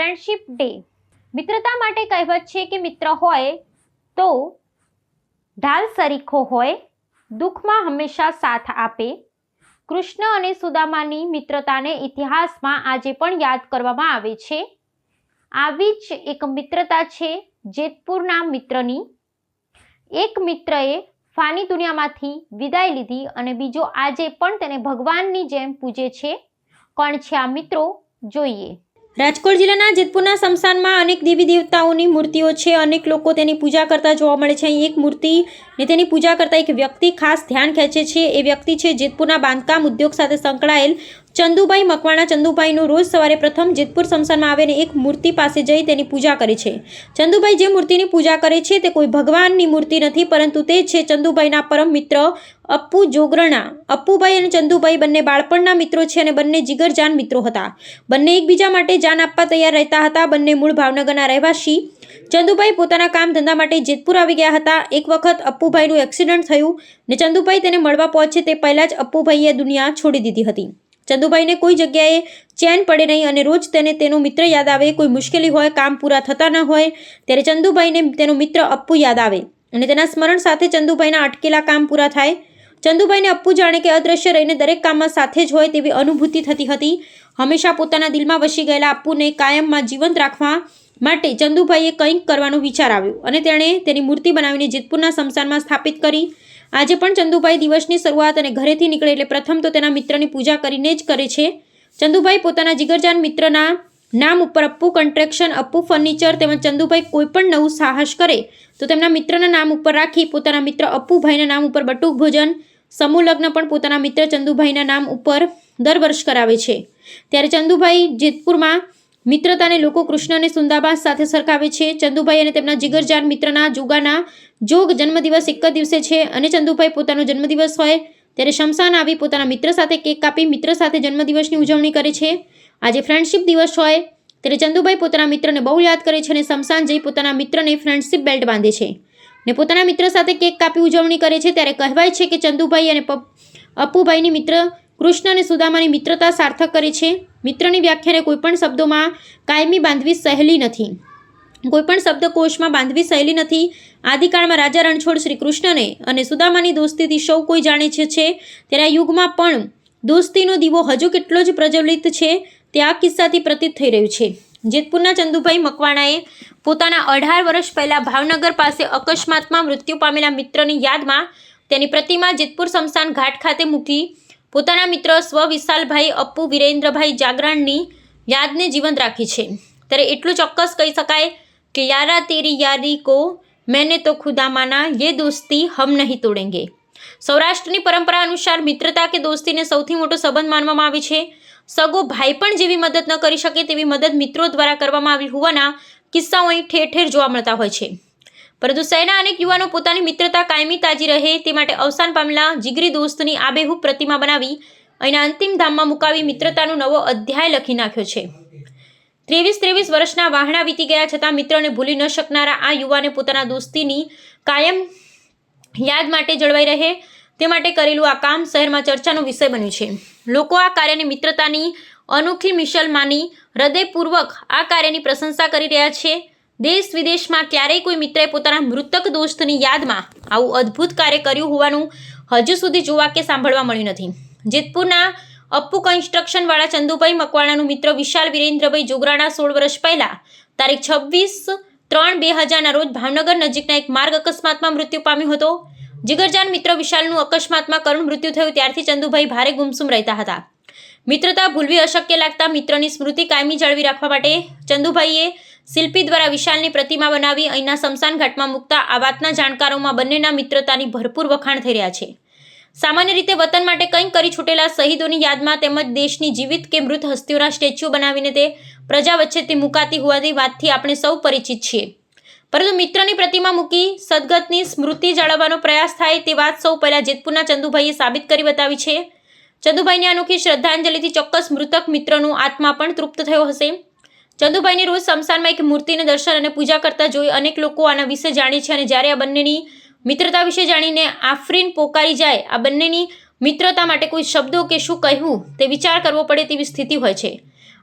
Friendship day. મિત્રતા માટે કહેવત છે કે મિત્ર હોય તો ઢાલ સરીખો હોય, દુઃખમાં હંમેશા સાથ આપે. કૃષ્ણ અને સુદામાની મિત્રતાને ઇતિહાસમાં આજે પણ યાદ કરવામાં આવે છે. આવી જ એક મિત્રતા છે જેતપુરના મિત્રની. એક મિત્રએ ફાની દુનિયામાંથી વિદાય લીધી અને બીજો આજે પણ તેને ભગવાનની જેમ પૂજે છે. કોણ છે આ મિત્રો? જોઈએ. રાજકોટ જિલ્લાના જેતપુરના સ્મશાનમાં અનેક દેવી દેવતાઓની મૂર્તિઓ છે. અનેક લોકો તેની પૂજા કરતા જોવા મળે છે. અહીં એક મૂર્તિ ને તેની પૂજા કરતા એક વ્યક્તિ ખાસ ધ્યાન ખેંચે છે. એ વ્યક્તિ છે જેતપુરના બાંધકામ ઉદ્યોગ સાથે સંકળાયેલ ચંદુભાઈ મકવાણા. ચંદુભાઈનું રોજ સવારે પ્રથમ જેતપુર સ્મશાનમાં આવીને એક મૂર્તિ પાસે જઈ તેની પૂજા કરે છે. ચંદુભાઈ જે મૂર્તિની પૂજા કરે છે તે કોઈ ભગવાનની મૂર્તિ નથી, પરંતુ તે છે ચંદુભાઈના પરમ મિત્ર અપ્પુ જોગરણા. અપ્પુભાઈ અને ચંદુભાઈ બંને બાળપણના મિત્રો છે અને બંને જીગરજાન મિત્રો હતા. બંને એકબીજા માટે જાન આપવા તૈયાર રહેતા હતા. બંને મૂળ ભાવનગરના રહેવાસી. ચંદુભાઈ પોતાના કામ ધંધા માટે જેતપુર આવી ગયા હતા. એક વખત અપ્પુભાઈનું એક્સિડન્ટ થયું ને ચંદુભાઈ તેને મળવા પહોંચે તે પહેલાં જ અપ્પુભાઈએ દુનિયા છોડી દીધી હતી. ચંદુભાઈને કોઈ જગ્યાએ ચેન પડે નહીં અને રોજ તેને તેનો મિત્ર યાદ આવે. કોઈ મુશ્કેલી હોય, કામ પૂરા થતા ન હોય ત્યારે ચંદુભાઈને તેનો મિત્ર અપ્પુ યાદ આવે અને તેના સ્મરણ સાથે ચંદુભાઈના અટકેલા કામ પૂરા થાય. ચંદુભાઈને અપ્પુ જાણે કે અદ્રશ્ય રહીને દરેક કામમાં સાથે જ હોય તેવી અનુભૂતિ થતી હતી. હંમેશા પોતાના દિલમાં વસી ગયેલા અપ્પુને કાયમમાં જીવંત રાખવા માટે ચંદુભાઈએ કંઈક કરવાનો વિચાર આવ્યો અને તેણે તેની મૂર્તિ બનાવીને જેતપુરના સ્મશાનમાં સ્થાપિત કરી. આજે પણ ચંદુભાઈ દિવસની શરૂઆત અને ઘરેથી નીકળે એટલે પ્રથમ તો તેના મિત્રની પૂજા કરીને જ કરે છે. ચંદુભાઈ પોતાના જીગરજાન મિત્રના નામ ઉપર અપ્પુ કન્સ્ટ્રક્શન, અપ્પુ ફર્નિચર તેમજ ચંદુભાઈ કોઈ પણ નવું સાહસ કરે તો તેમના મિત્રના નામ ઉપર રાખી પોતાના મિત્ર અપ્પુભાઈના નામ ઉપર બટુક ભોજન, સમૂહ લગ્ન પણ પોતાના મિત્ર ચંદુભાઈના નામ ઉપર દર વર્ષ કરાવે છે. ત્યારે ચંદુભાઈ જેતપુરમાં મિત્રતાને લોકો કૃષ્ણ અને સુદામા સાથે સરખાવે છે. ચંદુભાઈ અને તેમના જીગરજાન મિત્રના જોગાના જોગ જન્મદિવસ એક જ દિવસે છે અને ચંદુભાઈ પોતાનો જન્મદિવસ હોય ત્યારે શમશાન આવી પોતાના મિત્ર સાથે કેક કાપી મિત્ર સાથે જન્મદિવસની ઉજવણી કરે છે. આજે ફ્રેન્ડશિપ દિવસ હોય ત્યારે ચંદુભાઈ પોતાના મિત્રને બહુ યાદ કરે છે અને શમશાન જઈ પોતાના મિત્રને ફ્રેન્ડશિપ બેલ્ટ બાંધે છે ને પોતાના મિત્ર સાથે કેક કાપી ઉજવણી કરે છે. ત્યારે કહેવાય છે કે ચંદુભાઈ અને અપ્પુભાઈની મિત્ર કૃષ્ણ અને સુદામાની મિત્રતા સાર્થક કરે છે. મિત્રની વ્યાખ્યાને કોઈપણ શબ્દોમાં કાયમી બાંધવી સહેલી નથી. કોઈપણ શબ્દકોશમાં બાંધવી સહેલી નથી. આદિકાળમાં રાજા રણછોડ શ્રી કૃષ્ણને અને સુદામાની દોસ્તીથી સૌ કોઈ જાણે છે. ત્યારે આ યુગમાં પણ દોસ્તીનો દીવો હજુ કેટલો જ પ્રજ્વલિત છે તે આ કિસ્સાથી પ્રતીત થઈ રહ્યું છે. જેતપુરના ચંદુભાઈ મકવાણાએ પોતાના 18 વર્ષ પહેલાં ભાવનગર પાસે અકસ્માતમાં મૃત્યુ પામેલા મિત્રની યાદમાં તેની પ્રતિમા જેતપુર સ્મશાન ઘાટ ખાતે મૂકી પોતાના મિત્ર સ્વ વિશાલભાઈ અપ્પુ વિરેન્દ્રભાઈ જાગરણની યાદને જીવંત રાખી છે. ત્યારે એટલું ચોક્કસ કહી શકાય કે યારા તેરી યારી કો मैंने तो खुदा माना, ये दोस्ती हम नहीं तोड़ेंगे. સૌરાષ્ટ્રની પરંપરા અનુસાર મિત્રતા કે દોસ્તીને સૌથી મોટો સંબંધ માનવામાં આવે છે. સગો ભાઈ પણ જેવી મદદ ન કરી શકે તેવી મદદ મિત્રો દ્વારા કરવામાં આવી હોવાના કિસ્સાઓ અહીં ઠેર ઠેર જોવા મળતા હોય છે. પરંતુ શહેરના અનેક યુવાનો પોતાની મિત્રતા કાયમી તાજી રહે તે માટે અવસાન પામેલા જીગરી દોસ્તની આબેહૂબ પ્રતિમા બનાવી અહીંના અંતિમ ધામમાં મુકાવી મિત્રતાનો નવો અધ્યાય લખી નાખ્યો છે. 23 વર્ષના વહાણા વીતી ગયા છતાં મિત્રને ભૂલી ન શકનારા આ યુવાને પોતાના દોસ્તીની કાયમ યાદ માટે જળવાઈ રહે તે માટે કરેલું આ કામ શહેરમાં ચર્ચાનો વિષય બન્યું છે. લોકો આ કાર્યને મિત્રતાની અનોખી મિશલ માની હૃદયપૂર્વક આ કાર્યની પ્રશંસા કરી રહ્યા છે. દેશ વિદેશમાં ક્યારેય કોઈ મિત્રએ પોતાના મૃતક દોસ્તની યાદમાં આવું અદ્ભુત કાર્ય કર્યું હોવાનું હજુ સુધી જોવા કે સાંભળવા મળ્યું નથી. જેતપુરના અપ્પુ કન્સ્ટ્રક્શનવાળા ચંદુભાઈ મકવાણાનું મિત્ર વિશાલ વિરેન્દ્રભાઈ જોગરાણા 16 વર્ષ પહેલાં તારીખ 26/3/2000ના રોજ ભાવનગર નજીકના એક માર્ગ અકસ્માતમાં મૃત્યુ પામ્યો હતો. જીગરજાન મિત્ર વિશાલનું અકસ્માતમાં કરુણ મૃત્યુ થયું ત્યારથી ચંદુભાઈ ભારે ગુમસુમ રહેતા હતા. મિત્રતા ભૂલવી અશક્ય લાગતા મિત્રની સ્મૃતિ કાયમી જાળવી રાખવા માટે ચંદુભાઈએ શિલ્પી દ્વારા વિશાલની પ્રતિમા બનાવી અહીંના સ્મશાન ઘાટમાં મૂકતા આ વાતના જાણકારોમાં બંનેના મિત્રતાની ભરપૂર વખાણ થઈ રહ્યા છે. સામાન્ય રીતે વતન માટે કંઈક કરી છૂટેલા શહીદોની યાદમાં તેમજ દેશની જીવિત કે મૃત હસ્તીઓના સ્ટેચ્યુ બનાવીને તે પ્રજા વચ્ચે તે મુકાતી હોવાની વાતથી આપણે સૌ પરિચિત છીએ. પરંતુ મિત્રની પ્રતિમા મૂકી સદગતની સ્મૃતિ જાળવવાનો પ્રયાસ થાય તે વાત સૌ પહેલાં જેતપુરના ચંદુભાઈએ સાબિત કરી બતાવી છે. ચંદુભાઈની અનોખી શ્રદ્ધાંજલિથી ચોક્કસ મૃતક મિત્રનો આત્મા પણ તૃપ્ત થયો હશે. ચંદુભાઈને રોજ સ્મશાનમાં એક મૂર્તિને દર્શન અને પૂજા કરતા જોઈ અનેક લોકો આના વિશે જાણે છે અને જ્યારે આ બંનેની મિત્રતા વિશે જાણીને આફરીન પોકારી જાય આ બંનેની મિત્રતા માટે કોઈ શબ્દો કે શું કહેવું તે વિચાર કરવો પડે તેવી સ્થિતિ હોય છે.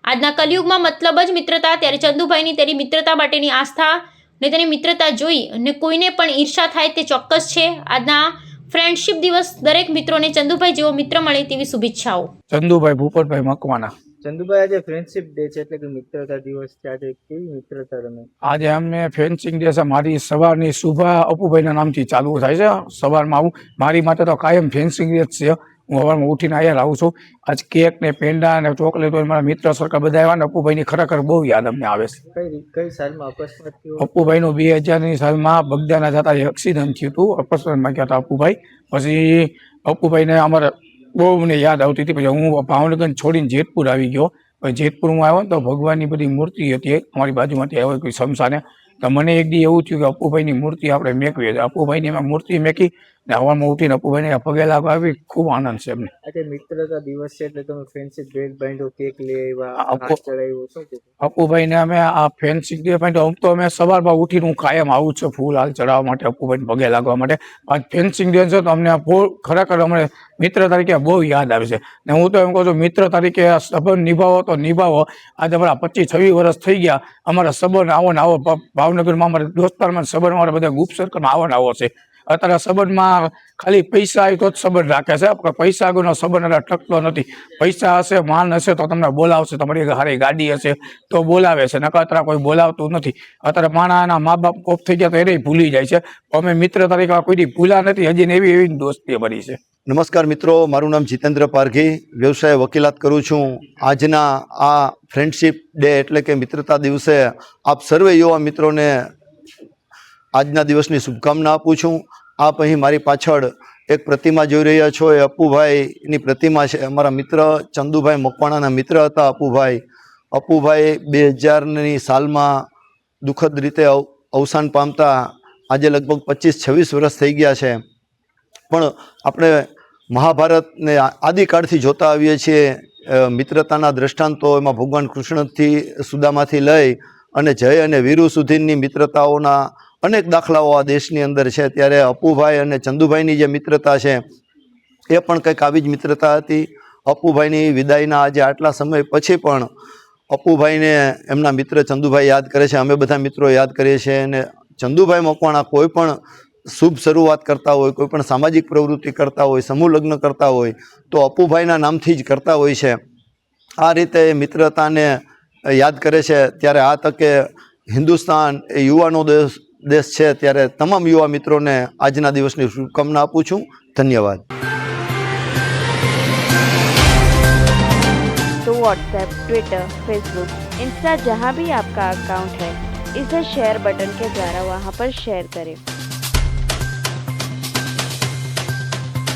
આજના કલયુગમાં મતલબ જ મિત્રતા, ત્યારે ચંદુભાઈની તેની મિત્રતા માટેની આસ્થા ને તેની મિત્રતા જોઈ અને કોઈને પણ ઈર્ષા થાય તે ચોક્કસ છે. આજના ફ્રેન્ડશિપ દિવસ દરેક મિત્રોને ચંદુભાઈ જેવો મિત્ર મળે તેવી શુભેચ્છાઓ. ચંદુભાઈ ભૂપતભાઈ મકવાના. ચંદુભાઈ, આજે ફ્રેન્ડશિપ ડે છે એટલે કે મિત્રતા દિવસ છે. આજે કેવી મિત્રતા તમે? આજે અમને ફેન્સિંગ ડે છે. મારી સવારની શુભા અપુભાઈના નામથી ચાલુ થાય છે. સવારમાં આવું, મારી માટે તો કાયમ ફેન્સિંગ ડે જ છે. હું સવારમાં ઉઠીને અહીંયા આવું છું. આજ કેક ને પેંડા ને ચોકલેટો મારા મિત્ર સરકાર બધા આવ્યા ને અપુભાઈની ખરેખર બહુ યાદ અમને આવે છે. કઈ સાલમાં અકસ્માત થયો? અપુભાઈનું 2000ની સાલમાં બગદાના જતા એક્સિડન્ટ થયું હતું. અકસ્માતમાં ગયા હતા અપુભાઈ. પછી અપુભાઈને અમારે બહુ મને યાદ આવતી હતી. પછી હું ભાવનગર છોડીને જેતપુર આવી ગયો. પછી જેતપુર હું આવ્યો ને તો ભગવાનની બધી મૂર્તિ હતી અમારી બાજુમાંથી આવ્યો કોઈ શમશાને. તો મને એક દી એવું થયું કે અપુભાઈની મૂર્તિ આપણે મેકવી. અપુભાઈની એમાં મૂર્તિ મેકી ને હવામાં ઉઠીને અપુભાઈને પગે લાગવા આવી. ખૂબ આનંદ છે એમને. આજે મિત્રતા દિવસ છે એટલે તમે ફ્રેન્ડશિપ ડે બાંધ્યો, કેક લઈ આવ્યા, નાસ્તો ચડાવ્યો, શું કીધું? અપુભાઈને અમે આ ફેન્સિંગ ડે માટે આમ તો અમે સવારમાં ઉઠીને હું કાયમ આવું છું ફૂલ હાલ ચડાવવા માટે, અપુભાઈને પગે લાગવા માટે. આજ ફેન્સિંગ ડે છે તો અમને ખરેખર અમને મિત્ર તરીકે બહુ યાદ આવે છે. ને હું તો એમ કહું છું મિત્ર તરીકે સંબંધ નિભાવો તો નિભાવો. આજે અમારા 25-26 વર્ષ થઈ ગયા. અમારા સંબંધ આવો ને આવો. ભાવનગરમાં અમારા દોસ્તારમાં સંબંધ અમારા બધા ગુપ સર્કલમાં આવો ને આવો છે. અત્યારે સંબંધમાં ખાલી પૈસા આવી તો જ સંબંધ રાખે છે. પૈસા આગળનો સંબંધ એટલે ટકતો નથી. પૈસા હશે, માન હશે તો તમને બોલાવશે. તમારી સારી ગાડી હશે તો બોલાવે છે. નકર અત્યારે કોઈ બોલાવતું નથી. અત્યારે માણાના મા બાપ કોપ થઈ ગયા તો એને ભૂલી જાય છે. અમે મિત્ર તરીકે કોઈ ભૂલા નથી. હજી એવી દોસ્તી ભરી છે. નમસ્કાર મિત્રો, મારું નામ જીતેન્દ્ર પારઘી, વ્યવસાય વકીલાત કરું છું. આજના આ ફ્રેન્ડશિપ ડે એટલે કે મિત્રતા દિવસે આપ સર્વે યુવા મિત્રોને આજના દિવસની શુભકામના આપું છું. આપ અહીં મારી પાછળ એક પ્રતિમા જોઈ રહ્યા છો, એ અપુભાઈની પ્રતિમા છે. અમારા મિત્ર ચંદુભાઈ મકવાણાના મિત્ર હતા અપુભાઈ. અપુભાઈ 2000ની સાલમાં દુઃખદ રીતે અવસાન પામતા આજે લગભગ 25-26 વર્ષ થઈ ગયા છે. પણ આપણે મહાભારતને આદિકાળથી જોતા આવીએ છીએ. મિત્રતાના દ્રષ્ટાંતો એમાં ભગવાન કૃષ્ણથી સુદામાથી લઈ અને જય અને વીરુ સુધીની મિત્રતાઓના અનેક દાખલાઓ આ દેશની અંદર છે. ત્યારે અપુભાઈ અને ચંદુભાઈની જે મિત્રતા છે એ પણ કંઈક આવી જ મિત્રતા હતી. અપુભાઈની વિદાયના આજે આટલા સમય પછી પણ અપુભાઈને એમના મિત્ર ચંદુભાઈ યાદ કરે છે. અમે બધા મિત્રો યાદ કરીએ છીએ. અને ચંદુભાઈ મકવાણા કોઈ પણ શુભ શરૂઆત કરતા હોય, કોઈ પણ સામાજિક પ્રવૃત્તિ કરતા હોય, સમૂહ લગ્ન કરતા હોય તો અપુભાઈના નામથી જ કરતા હોય છે. આ રીતે મિત્રતાને યાદ કરે છે. ત્યારે આ તકે હિન્દુસ્તાન એ યુવાનો દેશ છે, ત્યારે તમામ યુવા મિત્રોને આજના દિવસની શુભકામના આપું છું. ધન્યવાદ. तो व्हाट्सएप, ट्विटर, फेसबुक, इंस्टा जहाँ भी आपका अकाउंट है, इसे शेयर बटन के द्वारा वहाँ पर शेयर करें.